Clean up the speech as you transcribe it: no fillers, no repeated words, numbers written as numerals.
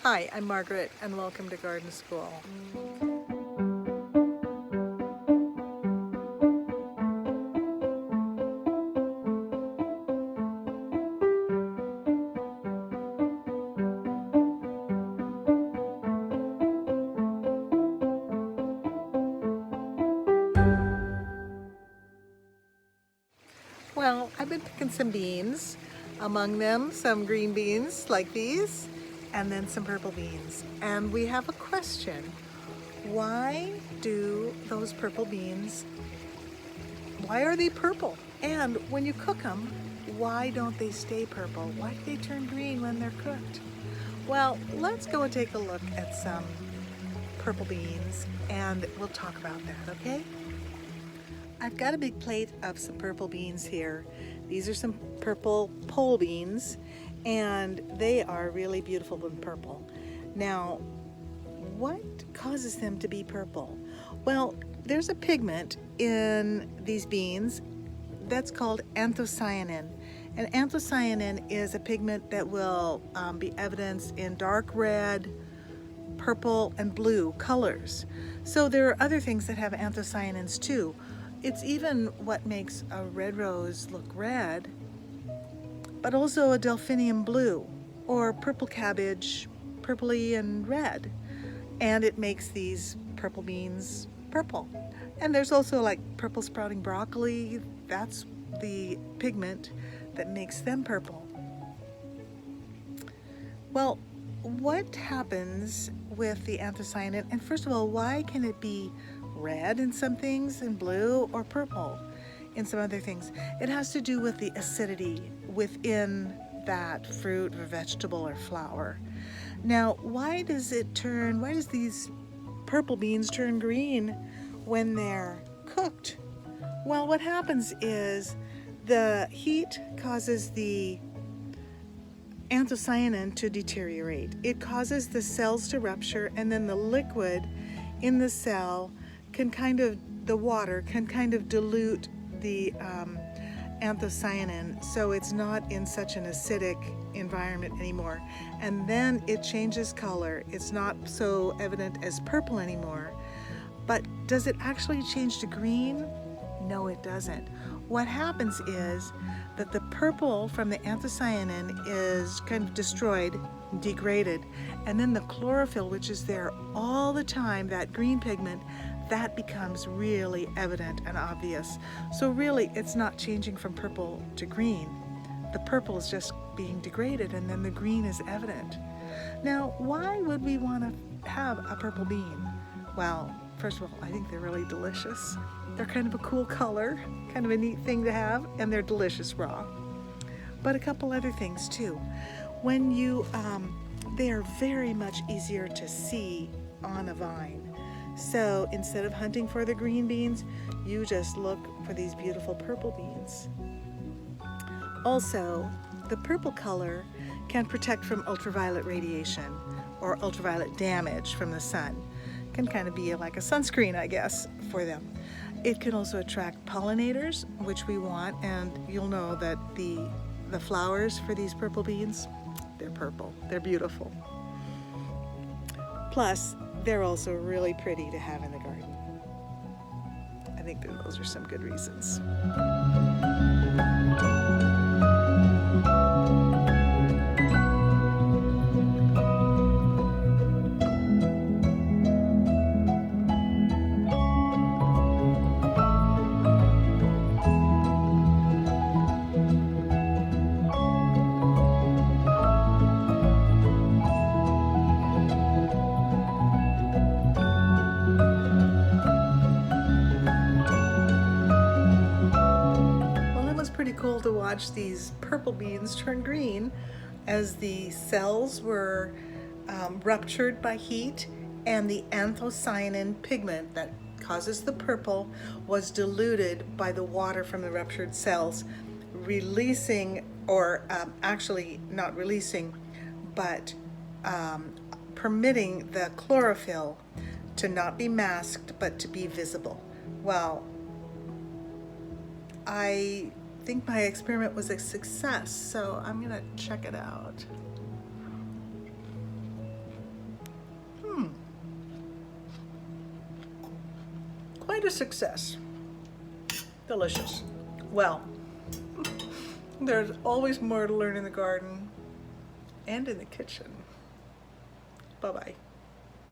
Hi, I'm Margaret, and welcome to Garden School. Well, I've been picking some beans, among them some green beans like these, and then some purple beans. And we have a question. Why do those purple beans, why are they purple? And when you cook them, why don't they stay purple? Why do they turn green when they're cooked? Well, let's go and take a look at some purple beans and we'll talk about that, okay? I've got a big plate of some purple beans here. These are some purple pole beans and they are really beautiful and purple. Now, what causes them to be purple? Well, there's a pigment in these beans that's called anthocyanin. And anthocyanin is a pigment that will be evidenced in dark red, purple, and blue colors. So there are other things that have anthocyanins too. It's even what makes a red rose look red, but also a delphinium blue or purple cabbage, purpley and red. And it makes these purple beans purple. And there's also like purple sprouting broccoli. That's the pigment that makes them purple. Well, what happens with the anthocyanin? And first of all, why can it be red in some things and blue or purple in some other things? It has to do with the acidity within that fruit or vegetable or flower. Now, why does these purple beans turn green when they're cooked? Well, what happens is the heat causes the anthocyanin to deteriorate. It causes the cells to rupture, and then the liquid in the cell the water can kind of dilute the anthocyanin, so it's not in such an acidic environment anymore. And then it changes color. It's not so evident as purple anymore. But does it actually change to green? No, it doesn't. What happens is that the purple from the anthocyanin is kind of destroyed, degraded, and then the chlorophyll, which is there all the time, that green pigment, that becomes really evident and obvious. So really, it's not changing from purple to green. The purple is just being degraded, and then the green is evident. Now, why would we want to have a purple bean? Well, first of all, I think they're really delicious. They're kind of a cool color, kind of a neat thing to have, and they're delicious raw. But a couple other things too. When they are very much easier to see on a vine. So instead of hunting for the green beans, you just look for these beautiful purple beans. Also, the purple color can protect from ultraviolet radiation or ultraviolet damage from the sun. It can kind of be like a sunscreen, I guess, for them. It can also attract pollinators, which we want, and you'll know that the flowers for these purple beans, they're purple. They're beautiful. Plus, they're also really pretty to have in the garden. I think that those are some good reasons. Pretty cool to watch these purple beans turn green as the cells were ruptured by heat, and the anthocyanin pigment that causes the purple was diluted by the water from the ruptured cells, releasing, or actually not releasing, but permitting the chlorophyll to not be masked but to be visible. Well, I think my experiment was a success, so I'm gonna check it out. quite a success. Delicious. Well, there's always more to learn in the garden and in the kitchen. Bye-bye.